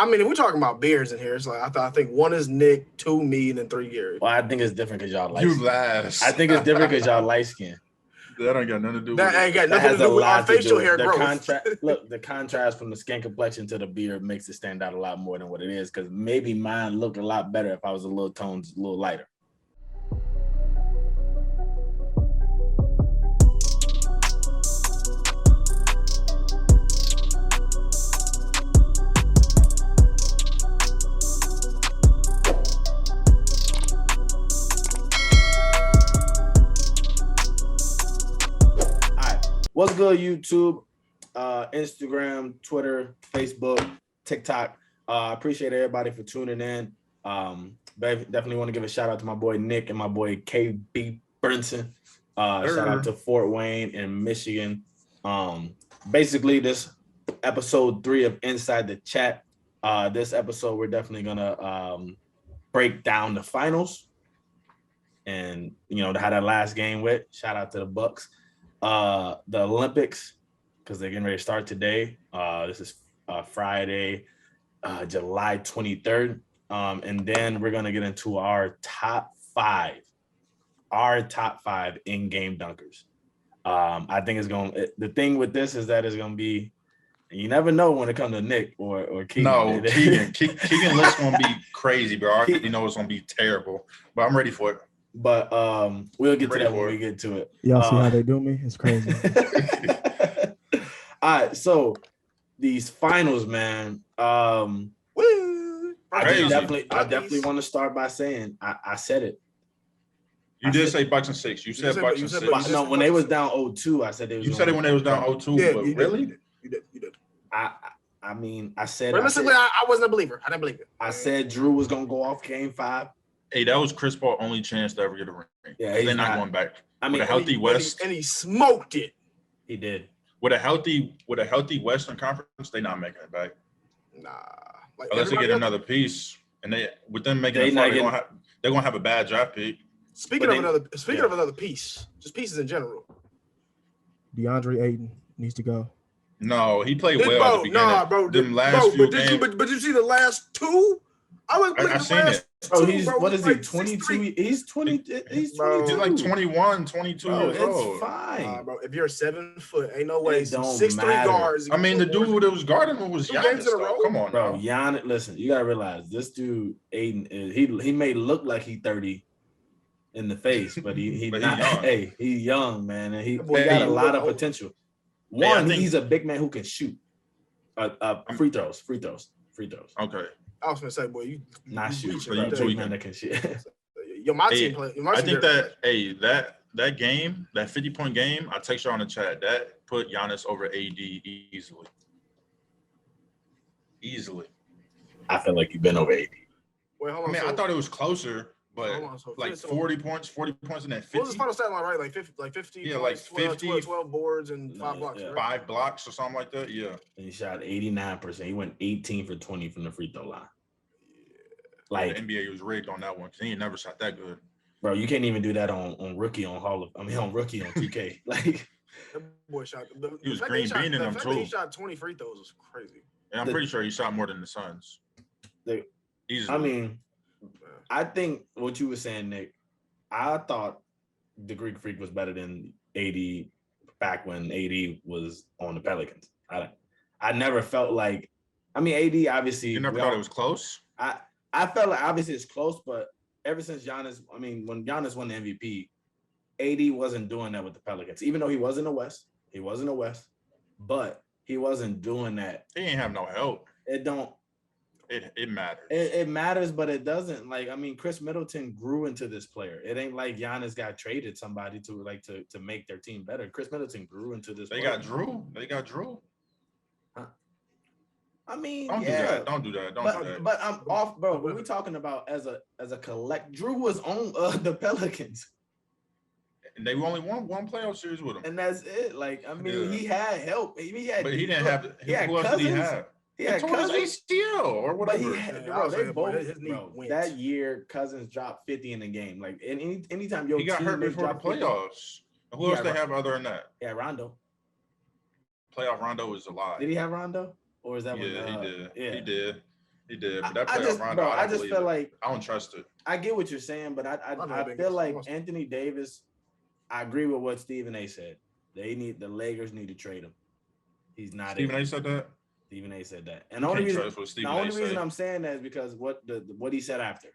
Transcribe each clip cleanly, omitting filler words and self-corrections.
I mean, if we're talking about beards in here, it's like I think one is Nick, two me, and then three Gary. Well, I think it's different because y'all light. You last. I think it's different because y'all light skin. That ain't got nothing to do with That ain't got That nothing has to a do with our lot to do facial with hair the growth. Look, the contrast from the skin complexion to the beard makes it stand out a lot more than what it is. Because maybe mine looked a lot better if I was a little lighter. What's good, YouTube, Instagram, Twitter, Facebook, TikTok. I appreciate everybody for tuning in. Definitely want to give a shout out to my boy Nick and my boy KB Brinson. Shout out to Fort Wayne in Michigan. Basically, this episode 3 of Inside the Chat. This episode, we're definitely gonna break down the finals and how that last game went. Shout out to the Bucks. The Olympics, because they're getting ready to start today. This is Friday, July 23rd. And then we're going to get into our top five in-game dunkers. I think the thing with this is that it's going to be, you never know when it comes to Nick or Keegan. No, Keegan list going to be crazy, bro. I already know it's going to be terrible, but I'm ready for it. But we'll get to that when we get to it. Y'all see how they do me? It's crazy. All right, so these finals, man. I definitely want to start by saying I said it. You did say Bucks and 6. You said Bucks and 6. No, when they was down 0-2, I said they was. You said it when they was down 0-2. Yeah, but you really? You did. I mean, I said. Realistically, I wasn't a believer. I didn't believe it. I said Drew was gonna go off Game 5. Hey, that was Chris Paul's only chance to ever get a ring. Yeah, they're not going back. I mean, with a healthy West, and he smoked it. He did. With a healthy Western Conference, they're not making it back. Nah, unless they get another piece, and with them making it, they're gonna have a bad draft pick. Speaking of another piece, just pieces in general. DeAndre Ayton needs to go. No, he played well at the beginning. Nah, bro. Did you see the last two? I seen it. Oh, what is he? 22. He's 20. He's 22. He's like 21, 22 years old. It's fine, bro. If you're 7 foot, ain't no way. 6'3" guards. I mean, the dude that was guarding him was Giannis. Come on, bro. Giannis, listen, you gotta realize this dude, Aiden, he may look like he's 30 in the face, but he's not. Young. Hey, he's young, man, and he got a lot of potential. He's a big man who can shoot. Free throws. Okay. I was gonna say, boy, you not shoot, but you tweaking that can shoot. My team play. I think that game, that 50-point game, I text you on the chat. That put Giannis over AD easily. I feel like you've been over AD. Wait, hold on. I thought it was closer, but like 40 points in that 50. What was the final stat line, right? Like 50. Yeah, like 50. 12 boards and 5 blocks. Yeah. Right? 5 blocks or something like that. Yeah. And he shot 89%. He went 18 for 20 from the free throw line. Like the NBA was rigged on that one because he ain't never shot that good. Bro, you can't even do that on rookie on rookie on 2K. Like that boy shot. He was green beaning them too. He shot 20 free throws was crazy. And I'm pretty sure he shot more than the Suns. I mean, I think what you were saying, Nick, I thought the Greek Freak was better than AD back when AD was on the Pelicans. I never felt like, AD obviously. You never thought it was close? I felt like obviously it's close, but ever since Giannis, when Giannis won the MVP, AD wasn't doing that with the Pelicans. Even though he was in the West, but he wasn't doing that. He ain't have no help. It matters. It matters, but it doesn't. Chris Middleton grew into this player. It ain't like Giannis got traded somebody to make their team better. Chris Middleton grew into this. They got Drew. Don't do that. Don't do that. But I'm off, bro. When we talking about as a collect, Drew was on the Pelicans. And they only won one playoff series with him. And that's it. He had help. But he didn't have. Who else did he have? He had Cousins. ACL or whatever. That year, Cousins dropped 50 in the game. Like anytime he got hurt before the playoffs. Who else they have other than that? Yeah, Rondo. Playoff Rondo is alive. Did he have Rondo? Or is that he did. Yeah. He did. He did, but that I playoff just, run, bro, I I don't just believe feel it. like I don't trust it. I get what you're saying, but I feel like Anthony Davis. I agree with what Stephen A. said. The Lakers need to trade him. He's not. Stephen A. said that. Stephen A. said that, and the only reason I'm saying that is because what he said after.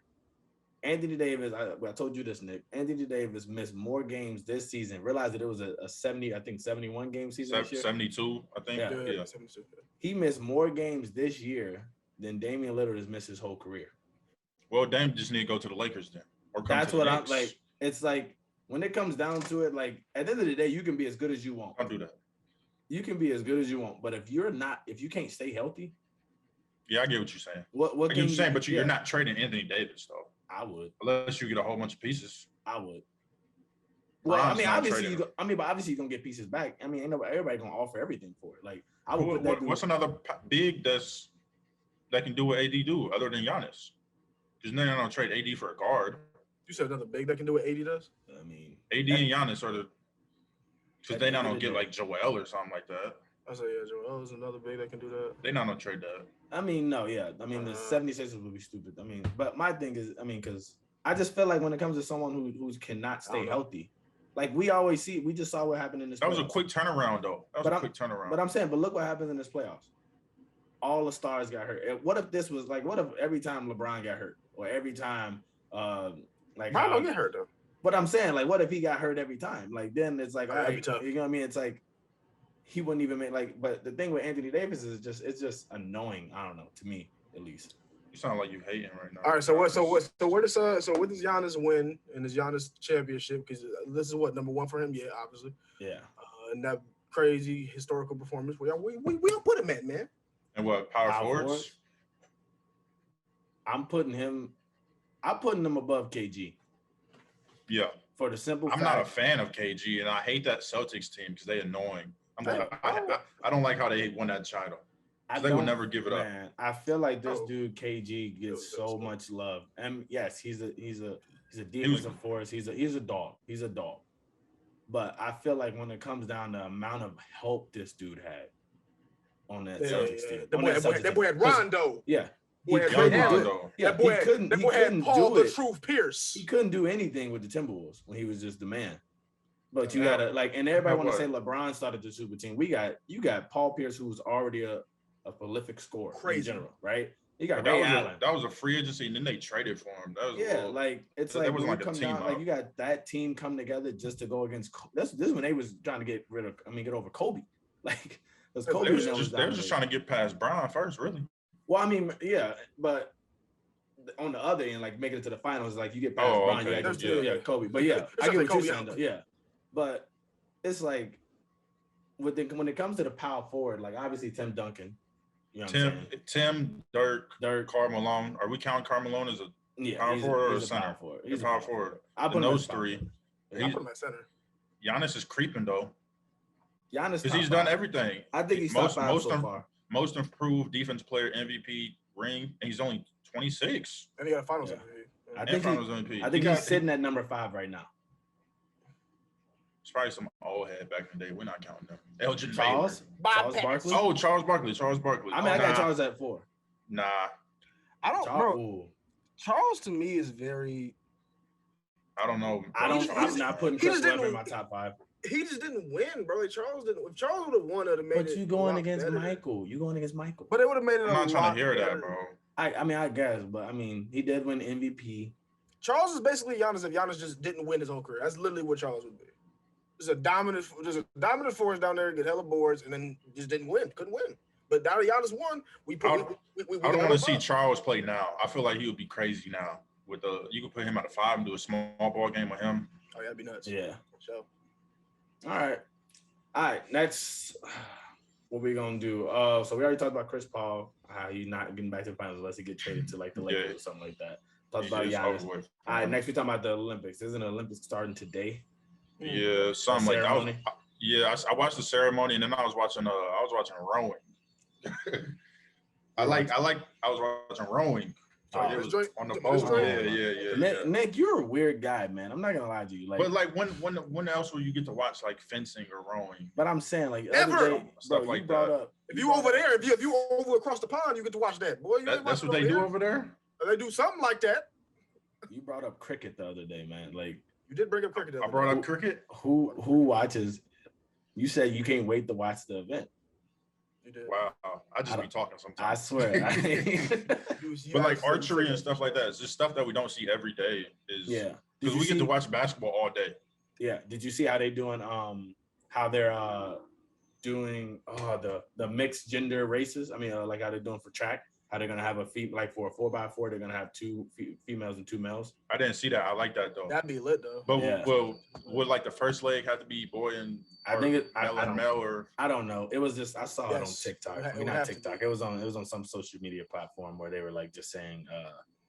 Anthony Davis, I told you this, Nick. Anthony Davis missed more games this season. Realized that it was a 71 game season this year. 72, I think. Yeah. 72. He missed more games this year than Damian Lillard has missed his whole career. Well, Dame just need to go to the Lakers then. Or come That's to the what I'm Knicks. like. It's like when it comes down to it, like at the end of the day, you can be as good as you want. Don't do that. You can be as good as you want, but if you can't stay healthy, yeah, I get what you're saying. What I get what you're saying, but you're not trading Anthony Davis though. I would, unless you get a whole bunch of pieces. I would. Well, I mean, obviously, but obviously, you're gonna get pieces back. I mean, ain't everybody gonna offer everything for it. Like, I would. What's another big that can do what AD do other than Giannis? Because they're not gonna trade AD for a guard. You said another big that can do what AD does. I mean, AD and Giannis are because they not gonna get like Joel or something like that. I say yeah, Joel is another big that can do that. They not gonna trade that. I mean, no, yeah. I mean, the 76ers would be stupid. I mean, but my thing is, I mean, because I just feel like when it comes to someone who cannot stay healthy, like we just saw what happened in this. That was a quick turnaround, though. But I'm saying, but look what happens in this playoffs. All the stars got hurt. What if this was like? What if every time LeBron got hurt, or every time, like LeBron don't get hurt though. But I'm saying, like, what if he got hurt every time? Like, then it's like, all right, tough. You know what I mean? It's like he wouldn't even make like. But the thing with Anthony Davis is it's just annoying. I don't know, to me at least. You sound like you hating right now. All right, so what does Giannis win in his Giannis championship? Because this is what number one for him. Yeah, obviously. Yeah. And that crazy historical performance. We don't put him at, man. And what power forwards? I'm putting him above KG. Yeah. For the simple I'm not a fan of KG, and I hate that Celtics team because they're annoying. I don't like how they won that title. They would never give it up. I feel like this dude KG gets so much love, and yes, he's a defensive force. He's a dog. He's a dog. But I feel like when it comes down to the amount of help this dude had on that Celtics team, that boy had Rondo. Yeah. He couldn't do it. That boy had Paul the Truth Pierce. He couldn't do anything with the Timberwolves when he was just the man. But you gotta and everybody want to say LeBron started the super team. You got Paul Pierce, who's already a prolific scorer in general, right? You got Ray Allen. That was a free agency, and then they traded for him. That was it's like when like a team down, like you got that team come together just to go against. This is when they was trying to get over Kobe. Like because Kobe they was just trying to get past Bron first, really. Well, I mean, yeah, but on the other end, like making it to the finals, like you get past Bron, you Kobe. But yeah, I get what you're saying. Yeah, but it's like when it comes to the power forward, like obviously Tim Duncan. You know Tim, Dirk, Karl Malone. Are we counting Karl Malone as a power forward or a center? He's a power forward. And those three. I put him at center. Giannis is creeping though. Giannis, because he's done everything. I think he's top five so far. Most improved defense player, MVP ring, and he's only 26. And he got a Finals MVP. I think he's sitting at number 5 right now. It's probably some old head back in the day. We're not counting them. Elgin Charles Barkley. Oh, Charles Barkley. I mean, I got Charles at 4. Nah. I don't, bro. Charles to me is very. I don't know. I'm not putting Chris Webber in my top 5. He just didn't win, bro. Like Charles didn't. If Charles would have won, it would have made it. But you going against Michael. But it would have made it. I'm not trying to hear that, bro. I mean, I guess, but I mean, he did win MVP. Charles is basically Giannis if Giannis just didn't win his whole career. That's literally what Charles would be. There's a dominant force down there, get hella boards, and then just didn't win, couldn't win. But now that Giannis won, I don't want to see Charles play now. I feel like he would be crazy now. You could put him at a 5 and do a small ball game with him. Oh, that'd be nuts. Yeah. So. All right. Next, what we gonna do? So we already talked about Chris Paul. How he's not getting back to the finals unless he get traded to like the Lakers or something like that. Talked about Giannis. All right. Next, we talking about the Olympics. Isn't the Olympics starting today? Yeah, something like that. I watched the ceremony and then I was watching rowing. I was watching rowing. So it was on the boat. Yeah. Nick, you're a weird guy, man. I'm not gonna lie to you. Like, but like when else will you get to watch like fencing or rowing? But I'm saying like never day, bro, you brought up If you over there, if you over across the pond, you get to watch that. Boy, you ain't That's watching what they do here. over there. They do something like that. You brought up cricket the other day, man. Like You did bring up cricket. I brought up cricket. who watches? You said you can't wait to watch the event. You did. Wow, I just be talking I sometimes. swear. But like archery and stuff like that, it's just stuff that we don't see every day. Yeah, because we get to watch basketball all day. Yeah. Did you see how they doing? How they're doing the mixed gender races? I mean, like how they're doing for track. How they're gonna have like for a 4x4, they're gonna have two females and 2 males. I didn't see that. I like that though. That'd be lit though. But Yeah. would like the first leg have to be boy and I think male or I don't know. It was just I saw it on Yes. TikTok. It I mean, would not have to TikTok. be. It was on some social media platform where they were like just saying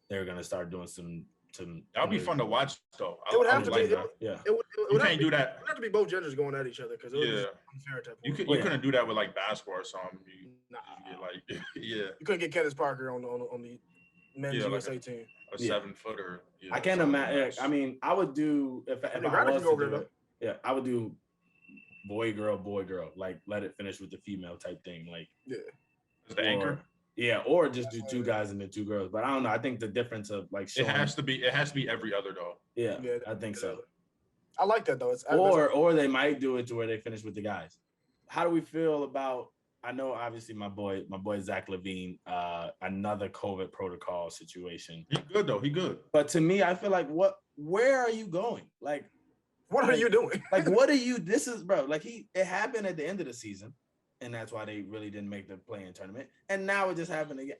they were gonna start doing some. that would be fun to watch though. It would I have to like be. that. Yeah. It You can't do that. It would have to be both genders going at each other because it would be Yeah. unfair at that You point. could couldn't do that with like basketball or something. You get like You couldn't get Candace Parker on the men's Yeah, like USA team. a 7-footer. I can't imagine. I mean, I would do if I Grady was can go to over do there, it. Yeah, I would do boy girl. Like let it finish with the female type thing. Like Is the anchor? Yeah, or just do 2 guys and then 2 girls. But I don't know. I think the difference of like showing, It has to be every other though. Yeah, I think so. I like that though. Or they might do it to where they finish with the guys. How do we feel about? I know obviously my boy Zach Levine, another COVID protocol situation. He good though. He good. But to me, I feel like where are you going? Like, what are you doing? Like, what are you? This is bro. Like it happened at the end of the season, and that's why they really didn't make the play-in tournament. And now it just happened again.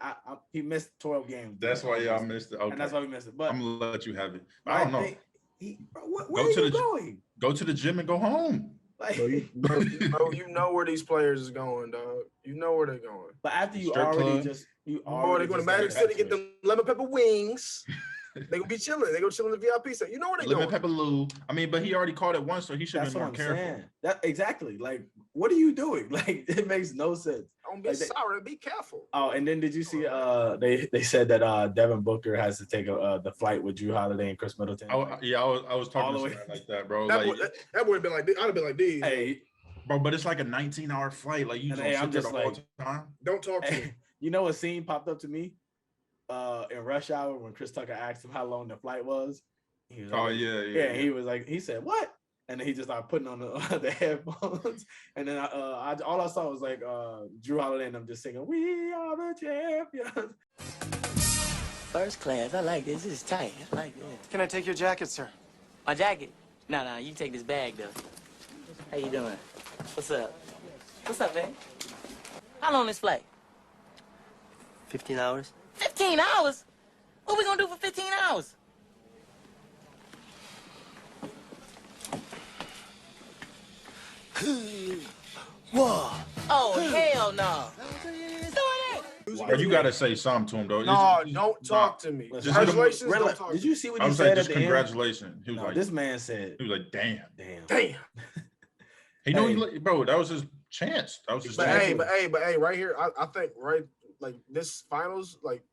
He missed 12 games. That's why y'all missed it. Okay. And that's why we missed it. But I'm gonna let you have it. I don't know. Where are you going? Go to the gym and go home. Like, bro, you know where these players is going, dog. You know where they're going. But after you Strip already club. just you Boy, already they're going to just Magic got City, into get it. the lemon pepper wings. They're going to be chilling. They're going to chill in the VIP set. You know where they're Lemon going. pepper Lou. I mean, but he already caught it once, so he should That's be what more I'm careful. saying. That exactly. Like, what are you doing? Like, it makes no sense. Don't be sorry. Be careful. Oh, and then did you see? They said that Devin Booker has to take the flight with Drew Holiday and Chris Middleton. I was talking All to the way. somebody like that, bro. That Like, would have been like, I'd have been like, these. Hey, bro, but it's like a 19-hour flight. Like you And don't hey, sit I'm there just the whole like- time. Don't talk to me. hey, you know what scene popped up to me? In Rush Hour when Chris Tucker asked him how long the flight was. He was Oh like, yeah. He was like, he said what? And then he just started putting on the headphones. And then all I saw was like Drew Holiday and I'm just singing, "We are the champions." First class. I like this. This is tight. I like this. Can I take your jacket, sir? My jacket? No, you take this bag, though. How you doing? What's up? What's up, man? How long this flight? 15 hours. 15 hours? What we gonna do for 15 hours? Whoa. Oh, hell no. Bro, you gotta say something to him though. No, It's- don't talk to me. Just Congratulations. Rela- Don't talk Did to you me. see what I he was said like, at just the end? congratulations. He was No, like, this man said, he was like, damn. Damn. He knew Hey. bro, that was his chance. That was his But chance. hey, right here, I think like this finals like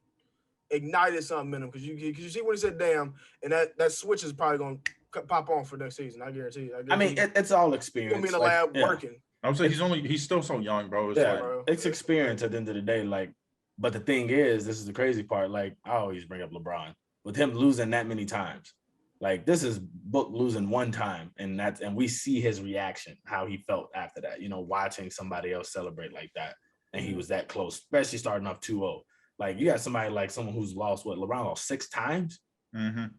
ignited something in him because you see when he said damn, and that switch is probably gonna pop on for next season. I guarantee you. I mean, it's all he's experience. gonna be in the Like, lab yeah. working. I would say he's still so young, bro. It's Yeah, like, bro. it's experience at the end of the day. Like, but the thing is, this is the crazy part. Like, I always bring up LeBron with him losing that many times. Like, this is Book losing one time, and we see his reaction, how he felt after that. You know, watching somebody else celebrate like that, and he was that close, especially starting off 2-0. Like, you got somebody like someone who's lost LeBron lost 6 times. It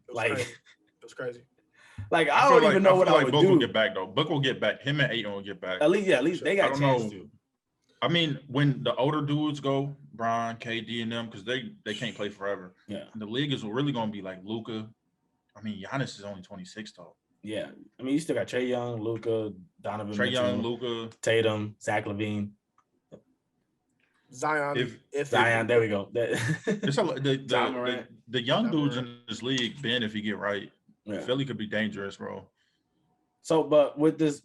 was crazy. Like I don't even know what I would Book do. will get back though. Book will get back. Him and Ayton will get back. At least they got I a don't chance know. to. I mean, when the older dudes go, Bron, KD, and them, because they can't play forever. Yeah. The league is really going to be like Luka. I mean, Giannis is only 26 though. Yeah. I mean, you still got Trae Young, Luka, Donovan Trae Mitchell, Young, Luka, Tatum, Zach Levine, Zion. Zion. There we go. it's Ja Morant. the young Ja dudes Morant. in this league, Ben, if you get right, Yeah. Philly could be dangerous, bro. So, but with this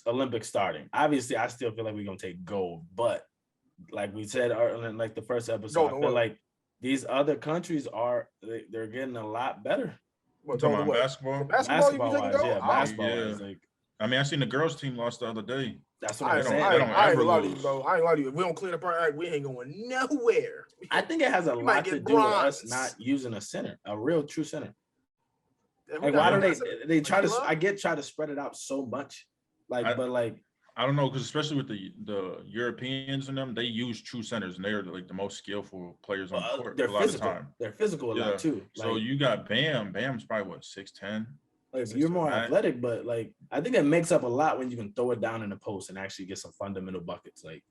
Olympics starting, obviously, I still feel like we're gonna take gold. But like we said, in like the first episode, Gold I or feel what? like these other countries they're getting a lot better. You talking about basketball? Basketball, you be taking Basketball-wise, gold? yeah, Oh, basketball. yeah. Is like I mean, I seen the girls team lost the other day. That's what I I'm ain't saying. gonna lie to you, bro. I ain't gonna lie to you. If we don't clean up our act, we ain't going nowhere. I think it has a lot to do with us not using a center, a real true center. Like, why do they try to spread it out so much? I don't know, because especially with the Europeans and them, they use true centers, and they're like the most skillful players on the court. They're a lot physical. of time. They're physical a lot too. So you got Bam. Bam's probably what, 6'10". Like, you're more athletic, but like I think it makes up a lot when you can throw it down in the post and actually get some fundamental buckets. Like,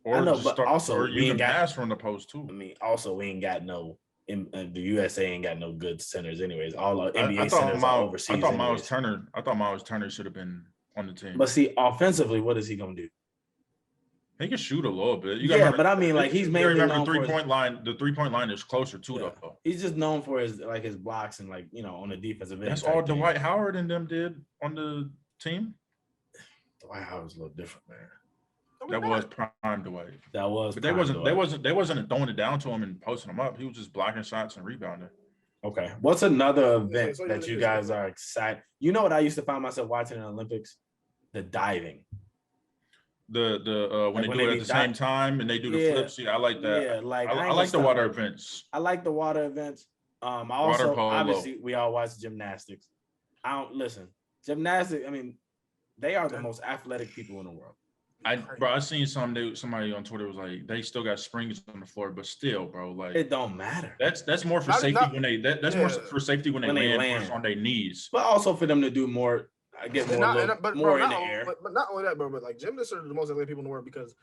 I know, but also we ain't got pass from the post too. I mean, also we ain't got no. The USA ain't got no good centers, anyways. All NBA centers are overseas. I thought Miles Turner should have been on the team. But see, offensively, what is he gonna do? He can shoot a little bit. But I mean, like, he's mainly known for three-point line. The 3-point line is closer to though. He's just known for his blocks and, like, on the defensive end. That's all Dwight Howard and them did on the team. Dwight Howard's a little different, man. That was prime Dwight. That was. But they wasn't throwing it down to him and posting them up. He was just blocking shots and rebounding. Okay. What's another event that you guys are excited? You know what I used to find myself watching in the Olympics? The diving. When they do it at the same time and they do the flips. Yeah, I like that. Yeah, like I like the water events. I like the water events. Also, obviously, we all watch gymnastics. Listen. Gymnastics. I mean, they are the most athletic people in the world. I seen somebody on Twitter was like, they still got springs on the floor, but still, bro, like, it don't matter. That's more for safety more for safety when they land on their knees. But also for them to do more, I get more in the air. But not only that, bro, but like gymnasts are the most athletic people in the world because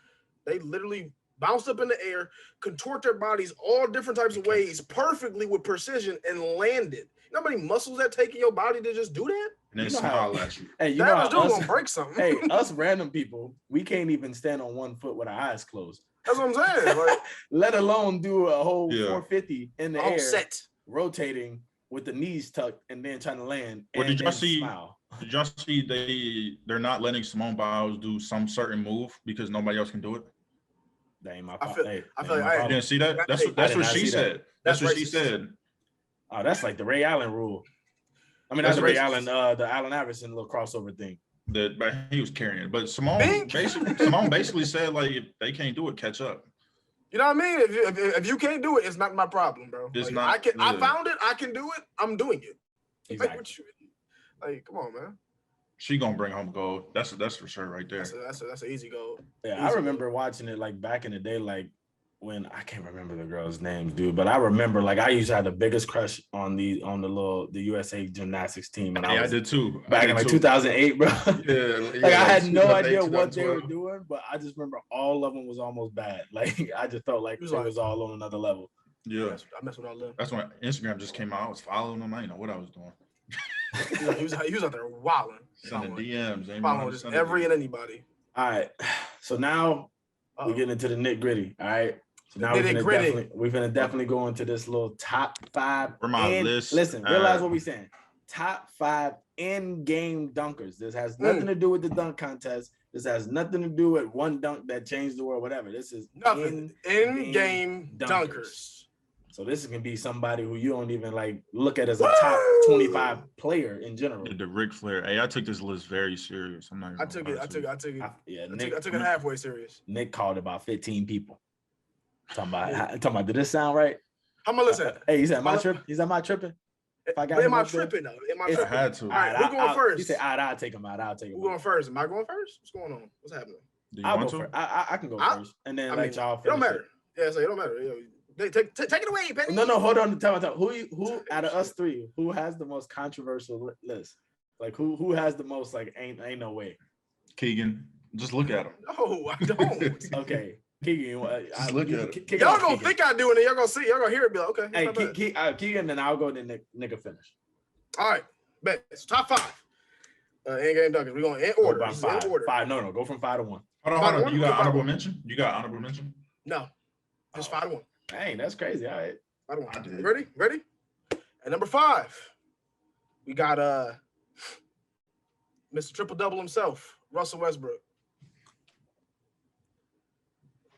they literally bounce up in the air, contort their bodies all different types of ways perfectly with precision and land it. You know how many muscles that take in your body to just do that? And then smile at you. Hey, you know how gonna break something. Hey, us random people, we can't even stand on one foot with our eyes closed. That's what I'm saying. Like, let alone do a whole 450 in the air, set, rotating with the knees tucked and then trying to land. Well, did y'all see they're not letting Simone Biles do some certain move because nobody else can do it? That ain't my fault. I feel like you didn't see that? That's what she said. That's what she said. Oh, that's like the Ray Allen rule. I mean, that's the Ray Allen, the Allen Iverson little crossover thing. But he was carrying it. But Simone basically said, like, if they can't do it, catch up. You know what I mean? If you can't do it, it's not my problem, bro. It's like, not. I found it. I can do it. I'm doing it. Exactly. Like, come on, man. She gonna bring home gold. That's for sure, right there. That's an easy goal. Yeah, I remember watching it like back in the day, like when I can't remember the girls' names, dude. But I remember like I used to have the biggest crush on the USA gymnastics team, and I did too. Back in like 2008, bro. Yeah, I had no idea what they were doing, but I just remember all of them was almost bad. Like I just felt like it was all on another level. Yeah, I mess with all them. That's when Instagram just came out. I was following them. I didn't know what I was doing. he was out there wilding. Sending DMs. Following just every and anybody. All right. So now we get into the nitty-gritty. All right. So now we're gonna definitely go into this little top 5. For my list. Listen, realize what we're saying. Top 5 in-game dunkers. This has nothing to do with the dunk contest. This has nothing to do with one dunk that changed the world, whatever. This is nothing. In-game dunkers. So this is gonna be somebody who you don't even like look at as a top 25 player in general. The Ric Flair. Hey, I took this list very serious. I'm not. I took it. Nick, I took it halfway serious. Nick called about 15 people. Talking about. Did this sound right? How am I listening? Hey, he said, "Am I tripping?" He said, "Am I tripping?" If I got am I tripping though? Am I tripping? I had to. All right, who's going first? He said, "I'll take him out. I'll take him." Who's going first? Am I going first? What's going on? What's happening? I'll go first. I can go first, and then y'all. It don't matter. Yeah, so it don't matter. Take it away, Penny. No, hold on. Tell me. Who out of us three, who has the most controversial list? Like who has the most like ain't no way? Keegan. Just look at him. No, I don't. Okay. Keegan, just look at it. Y'all gonna think I do it, and y'all gonna see. Y'all gonna hear it. Be like, okay. Hey, Keegan, then I'll go. Then Nick will finish. All right, bet. It's top 5. In-game dunkers. We're going in order. Go from 5. 5. No, go from 5 to 1. Hold on. You got honorable mention? You got honorable mention? No, just 5 to 1. Dang, that's crazy. All right. 5 to 1. Ready? At number 5, we got Mr. Triple Double himself, Russell Westbrook.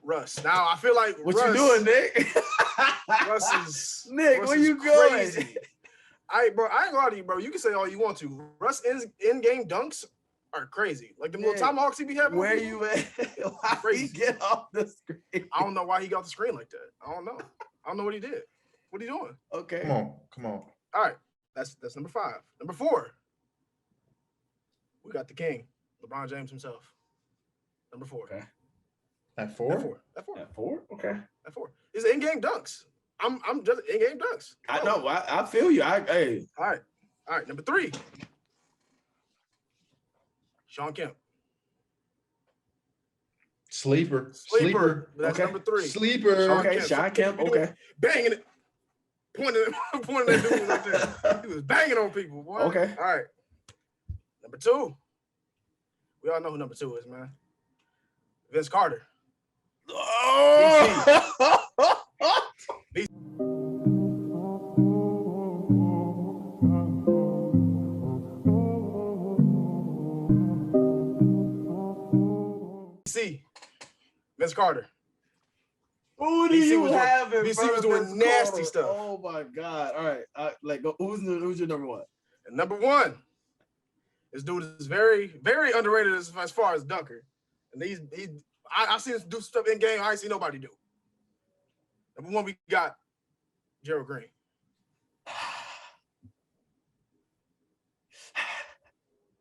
Russ. Now I feel like what you doing, Nick? Russ is Nick. Russ where is you going? Crazy. Bro, I ain't gonna lie to you, bro. You can say all you want to. Russ in-game dunks are crazy. Like the little tomahawks he be having. Where you at? Why he get off the screen? I don't know why he got the screen like that. I don't know. I don't know what he did. What are you doing? Okay. Come on. All right. That's number 5. Number 4. We got the king, LeBron James himself. Number 4. Okay. At 4? At 4? Okay. At 4. It's in-game dunks. I'm just in-game dunks. I know. I feel you. Hey. All right. Number 3. Sean Kemp. Sleeper. That's number 3. Sleeper. Okay, Sean Kemp. Okay. Banging it. Pointing at dudes right there. He was banging on people, boy. Okay. All right. Number 2. We all know who number 2 is, man. Vince Carter. Oh! DC. Vince Carter. Who do DC you was have in DC front was of doing Vince nasty Carter? stuff. Oh my God! All right, who's your number 1? And number 1, this dude is very, very underrated as far as dunker. And I seen him do stuff in game I ain't seen nobody do. Number 1, we got Gerald Green.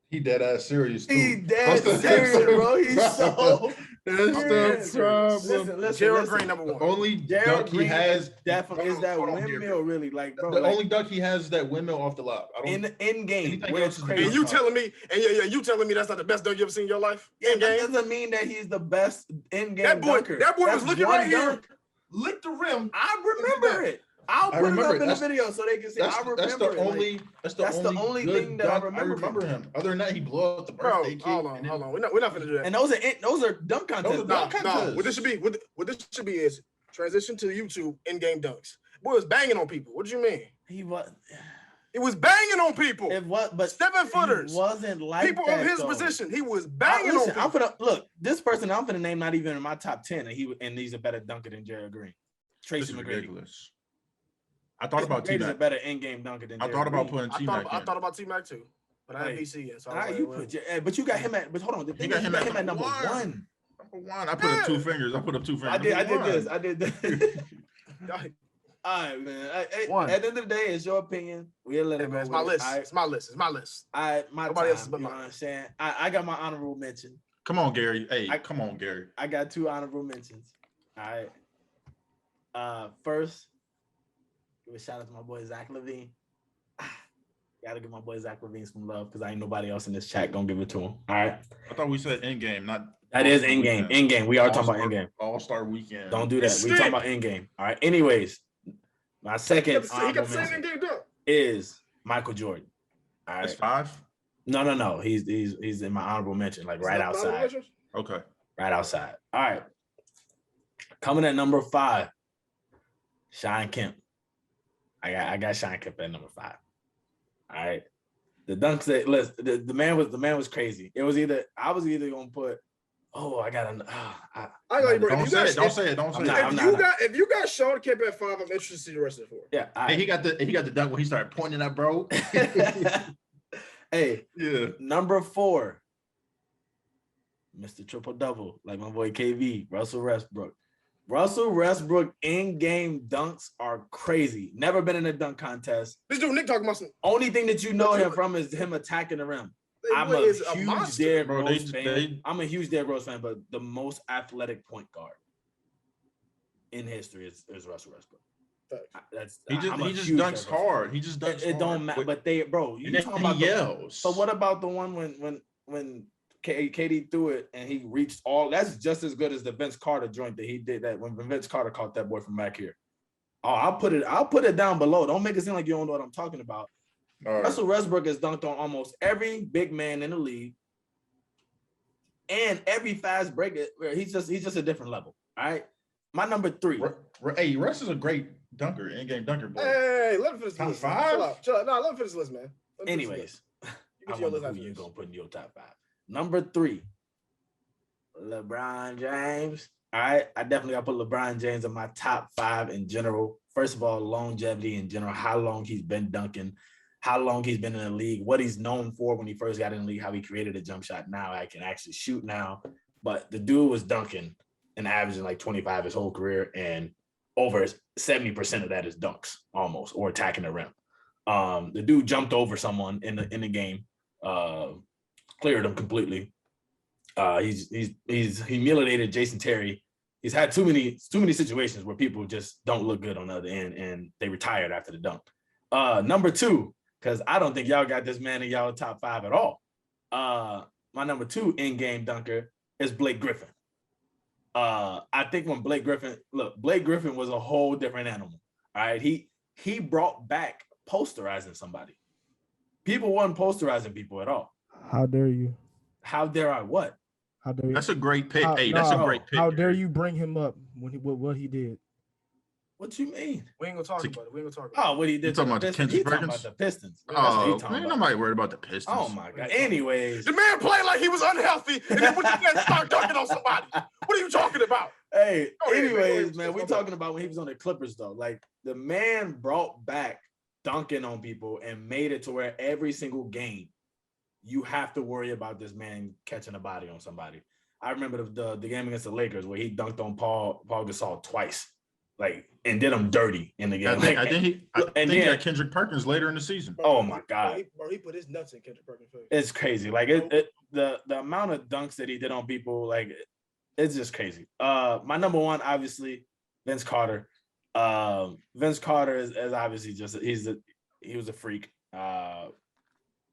He dead ass serious. He dead serious, bro. He's so. That's the problem. Listen, Gerald Green, number 1. The only Gerald dunk he Green has definitely is that hold on, windmill, really, like, bro. The like, only dunk he has is that windmill off the lob. I don't. in game, anything where else it's is crazy. And you telling me, you telling me that's not the best dunk you ever seen in your life? Yeah, In that game? doesn't mean that he's the best in-game That boy dunker. was That's looking one right here. dunk. Lick the rim. I remember it. I'll put it remember up it. in the That's- video so they can see. I remember That's the it. only. That's the only thing good that I dunk remember him. Other than that, he blew up the Bro, birthday cake. hold on. We're not gonna do that. And those are dunk contests. Those are No, dunk contests. what this should be is transition to YouTube in-game dunks. Boy was banging on people. What do you mean? He was. He was banging on people. It was, but 7-footers. He wasn't like People that, of his though. position. He was banging on Listen, people. I'm gonna look. This person I'm gonna name not even in my top 10, and he's a better dunker than Gerald Green. This Tracy is McGrady. ridiculous. I thought about He's a T-Mac. better in-game dunker than I Gerald thought about Green. putting T-Mac I in. thought about T-Mac too, but I had Hey, BC in. So All right, I you was put, but you got him at. But hold on, the thing got is, you him got at him at number number 1. Number 1. I put up 2 fingers. I put up 2 fingers. I did Number this. one. I did this. like, All right, man. One. At the end of the day, it's your opinion. We'll let hey, it man, go. it's my with list. It. All right. It's my list. It's my list. My Nobody time, else's but you know mine. what I'm saying? I got my honorable mention. Come on, Gary. Hey, come on, Gary. I got 2 honorable mentions. All right. First, give a shout out to my boy Zach Levine. Gotta give my boy Zach Levine some love because I ain't nobody else in this chat gonna give it to him. All right. I thought we said in game, not. That is in game. In game. We are talking about in game. All-Star weekend. Don't do that. We talking about in game. All right. Anyways, my second He honorable got the same mention in-game dunk. is Michael Jordan. All That's right. 5. No. He's in my honorable mention, like right outside. Okay. Right outside. All right. Coming at number 5, Sean Kemp. I got Sean Kemp at number 5. All right. The dunks that the man was crazy. It was I was either gonna put, I got an I like, bro. Don't say it. Don't say it. Don't say it. If you got Sean Kemp at 5, I'm interested to see the rest of the 4. Yeah. Hey, he got the dunk when he started pointing at bro. Hey, Yeah. number 4, Mr. Triple Double, like my boy KV, Russell Westbrook. Russell Westbrook in-game dunks are crazy. Never been in a dunk contest. This dude Nick talking about some. Only thing that you know him from is him attacking the rim. I'm a huge Derrick Rose fan. I'm a huge Derrick Rose fan, but the most athletic point guard in history is Russell Westbrook. He just dunks hard. He just dunks. It don't matter, but you talking about yells. So what about the one when KD threw it and he reached all? That's just as good as the Vince Carter joint that he did that when Vince Carter caught that boy from back here. Oh, I'll put it down below. Don't make it seem like you don't know what I'm talking about. Right. Russell Westbrook has dunked on almost every big man in the league and every fast breaker. He's just a different level. All right. My number 3. Hey, Russ is a great dunker, in-game dunker. Boy. Hey, let me finish top this list. 5. Chill out. No, let me finish this list, man. Anyways, I wonder who you gonna put in your top 5. Number 3, LeBron James. All right, I definitely gotta put LeBron James in my top 5 in general. First of all, longevity in general, how long he's been dunking, how long he's been in the league, what he's known for when he first got in the league, how he created a jump shot. Now I can actually shoot now. But the dude was dunking and averaging like 25 his whole career, and over 70% of that is dunks almost, or attacking the rim. The dude jumped over someone in the game, cleared him completely. He's humiliated Jason Terry. He's had too many situations where people just don't look good on the other end, and they retired after the dunk. Number 2, because I don't think y'all got this man in y'all top 5 at all. My number 2 in-game dunker is Blake Griffin. I think when Blake Griffin was a whole different animal. All right, he brought back posterizing somebody. People weren't posterizing people at all. How dare you? How dare I what? How dare you? That's a great pick. How, Hey, that's a great pick. How dare you bring him up when what he did? What you mean? We ain't gonna talk about it. We ain't gonna talk about it. Oh, what he did? You talking about the Pistons? Kendrick He talking about Perkins? the Pistons. Oh, ain't nobody worried about the Pistons. Oh my God. Anyways, The man played like he was unhealthy, and then when you start dunking on somebody, what are you talking about? hey, Go ahead, anyways, man, Go we ahead. talking about when he was on the Clippers though. Like the man brought back dunking on people and made it to where every single game you have to worry about this man catching a body on somebody. I remember the game against the Lakers where he dunked on Paul Gasol twice, like, and did him dirty in the game. I think he then- got Kendrick Perkins later in the season. Oh my God. He put his nuts in Kendrick Perkins' face. It's crazy. Like the amount of dunks that he did on people, like it's just crazy. My number 1, obviously, Vince Carter. Vince Carter is obviously just he was a freak.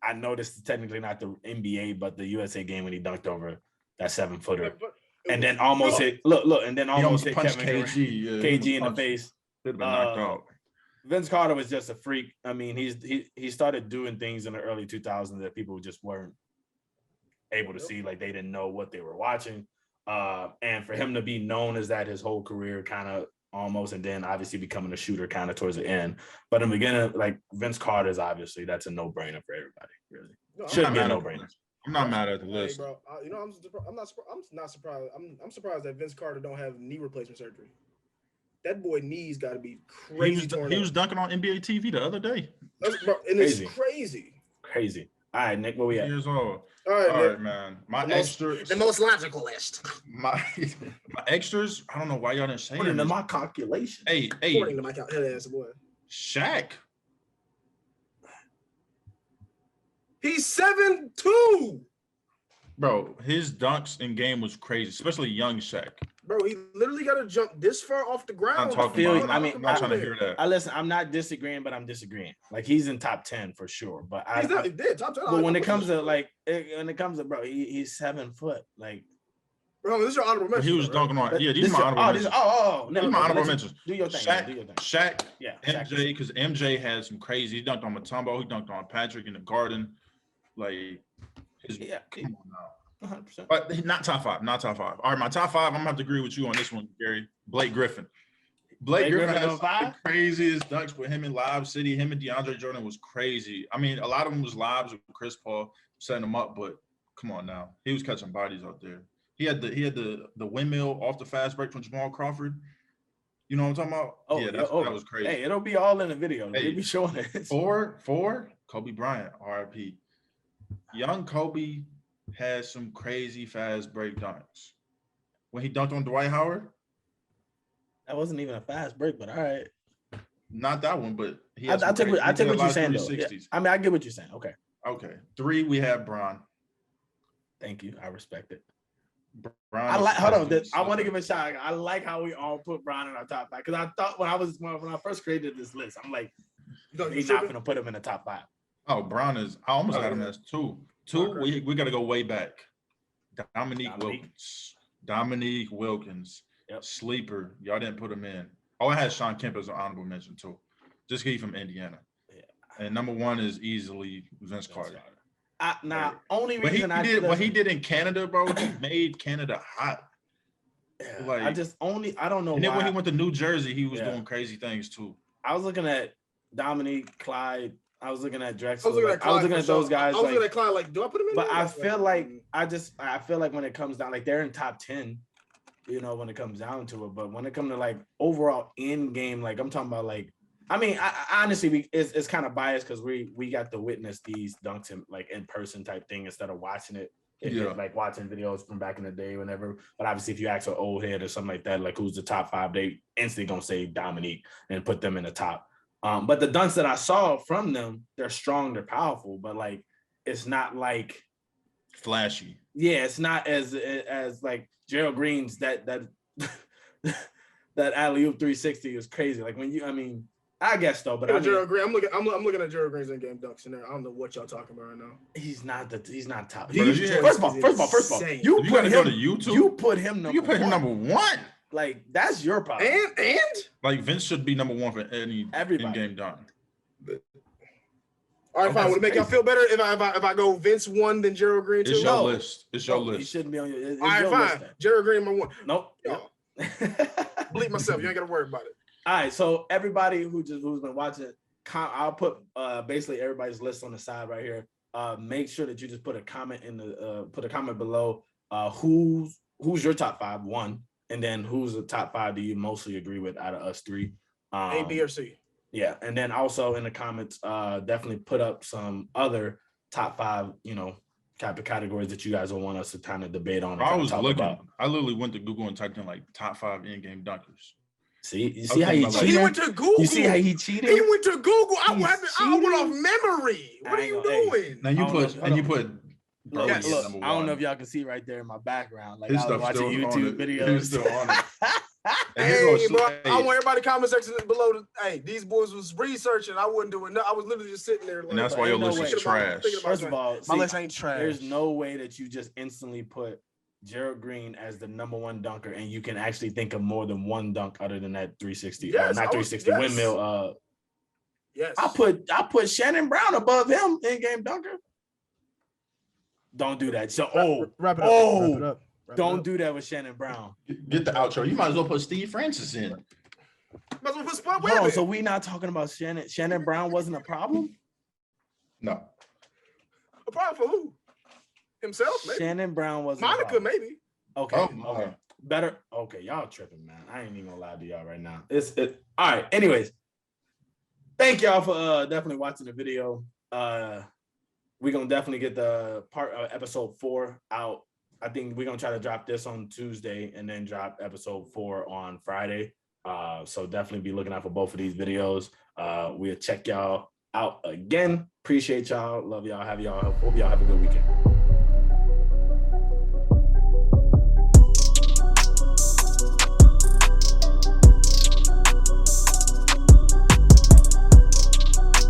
I know this is technically not the NBA, but the USA game when he dunked over that 7-footer. And then almost hit and then He almost hit punched Kevin KG in the face. Could have been knocked out. Vince Carter was just a freak. I mean, he started doing things in the early 2000s that people just weren't able to see, like they didn't know what they were watching. And for him to be known as that his whole career kind of almost, and then obviously becoming a shooter kind of towards the end. But in the beginning, like Vince Carter is obviously that's a no-brainer for everybody, really. No, Shouldn't be a mad at no-brainer. I'm not mad at the Hey, list. bro, I'm not surprised. I'm surprised that Vince Carter don't have knee replacement surgery. That boy knees got to be crazy. He was dunking on NBA TV the other day. And Crazy. it's crazy. Crazy. All right, Nick, where we at? Years old. All right, All man. right, man. My The most- extras. The most logical list. My extras. I don't know why y'all didn't say Put into them. my calculation. Hey, According to my count, head ass boy. Shaq. He's 7'2". Bro, his dunks in game was crazy, especially young Shaq. Bro, he literally got to jump this far off the ground. I'm talking feel about. you. I mean, I'm not trying to hear that. Listen, I'm not disagreeing, but I'm disagreeing. Like he's in top 10 for sure. But He's definitely dead. Top 10. but when it comes to bro, he's 7 foot. Like bro, this is your honorable But mention. he was right? dunking on. Yeah, these this are my is- honorable mentions. no, These are my honorable let's- mentions. Do your thing. Shaq, Do your thing. Shaq, Yeah, MJ, because MJ had some crazy. He dunked on Mutombo. He dunked on Patrick in the Garden. Like, Yeah, come on now. 100%. But not top 5. Not top 5. All right, my top 5. I'm gonna have to agree with you on this one, Gary. Blake Griffin. Blake Griffin has on some of the 5? craziest dunks with him in Lob City. Him and DeAndre Jordan was crazy. I mean, a lot of them was lobs with Chris Paul setting them up, but come on now, he was catching bodies out there. He had the windmill off the fast break from Jamal Crawford. You know what I'm talking about? Oh, yeah, that was crazy. Hey, it'll be all in the video. Hey, They'll be showing it. Four, Kobe Bryant, RIP. Young Kobe had some crazy fast break dunks. When he dunked on Dwight Howard, That wasn't even a fast break, but all right. not that one, but he I had some take what crazy- he did a you're lot of saying though. Yeah. 360s. I mean, I get what you're saying. Okay. Okay. 3, we have Bron. Thank you. I respect it. Bron I is like. Hold on. crazy. I want to give a shout. I like how we all put Bron in our top 5 because I thought when I first created this list, I'm like, he's not gonna put him in the top 5. Oh, Bron is. I almost got him Okay. as 2. 2. Okay. We got to go way back. Dominique Dominique. Wilkins. Dominique Wilkins. Yep. Sleeper. Y'all didn't put him in. Oh, I had Sean Kemp as an honorable mention too. Just he's from Indiana. Yeah. And number 1 is easily Vince Carter. Only What reason what he did in Canada, bro, he made Canada hot. Yeah, like- I don't know And then why. when he went to New Jersey, he was Yeah. doing crazy things too. I was looking at Dominique, Clyde. I was looking at Drexel. I was looking at Clyde for those sure. guys. I was looking like- at Clyde like, do I put him in? But there? I feel like I feel like when it comes down, like they're in top 10, you know, when it comes down to it. But when it comes to like overall in game, like I'm talking about like I mean, I honestly, it's kind of biased because we got to witness these dunks in like in person type thing instead of watching it. Like watching videos from back in the day, whenever. But obviously, if you ask an old head or something like that, like who's the top 5, they instantly gonna say Dominique and put them in the top. But the dunks that I saw from them, they're strong, they're powerful, but like it's not like flashy. Yeah, it's not as like Gerald Green's that that alley-oop 360 is crazy. Like when I guess though, but Gerald Green. I'm looking at Gerald Green's in-game dunks in there. I don't know what y'all talking about right now. He's not top. First of all, you put him to YouTube. You put him number. You put him number 1. Like that's your problem. And like Vince should be number 1 for any in-game dunk. All right, fine. Would it make y'all feel better if I go Vince 1 then Gerald Green 2? It's your list. It's your list. He shouldn't be on your. All right, fine. List, Gerald Green number 1. Nope. Bleep myself. You ain't got to worry about it. All right, so everybody who's been watching, I'll put basically everybody's list on the side right here. Make sure that you just put a comment below. Who's your top 5? 1, and then who's the top 5 do you mostly agree with out of us 3? A, B, or C. Yeah, and then also in the comments, definitely put up some other top 5, type of categories that you guys will want us to kind of debate on. I was looking. About. I literally went to Google and typed in like top 5 in-game dunkers. See, you see how he cheated? He went to Google. You see how he cheated? He went to Google. I went off memory. What are you doing? Now you put. Look, I don't know if y'all can see right there in my background. Like his I was watching YouTube videos. He's still on it. Hey, bro, I want everybody comment section below. These boys was researching. I wasn't doing nothing. I was literally just sitting there. And that's why your list is trash. First of all, my list ain't trash. There's no way that you just instantly put Gerald Green as the number 1 dunker, and you can actually think of more than one dunk other than that 360. Yes, not 360 windmill. Yes, I put Shannon Brown above him in game dunker. Don't do that. So wrap it up. Don't do that with Shannon Brown. Get the outro. You might as well put Steve Francis in. Might as well put Spud Hold on, so we not talking about Shannon. Shannon Brown wasn't a problem? No. A problem for who? Himself? Maybe. Shannon Brown wasn't. Monica, maybe. Okay. Okay. Better. Okay, y'all tripping, man. I ain't even gonna lie to y'all right now. It's all right. Anyways, thank y'all for definitely watching the video. We're gonna definitely get the episode 4 out. I think we're gonna try to drop this on Tuesday and then drop episode 4 on Friday. So definitely be looking out for both of these videos. We'll check y'all out again. Appreciate y'all. Love y'all. Hope y'all have a good weekend.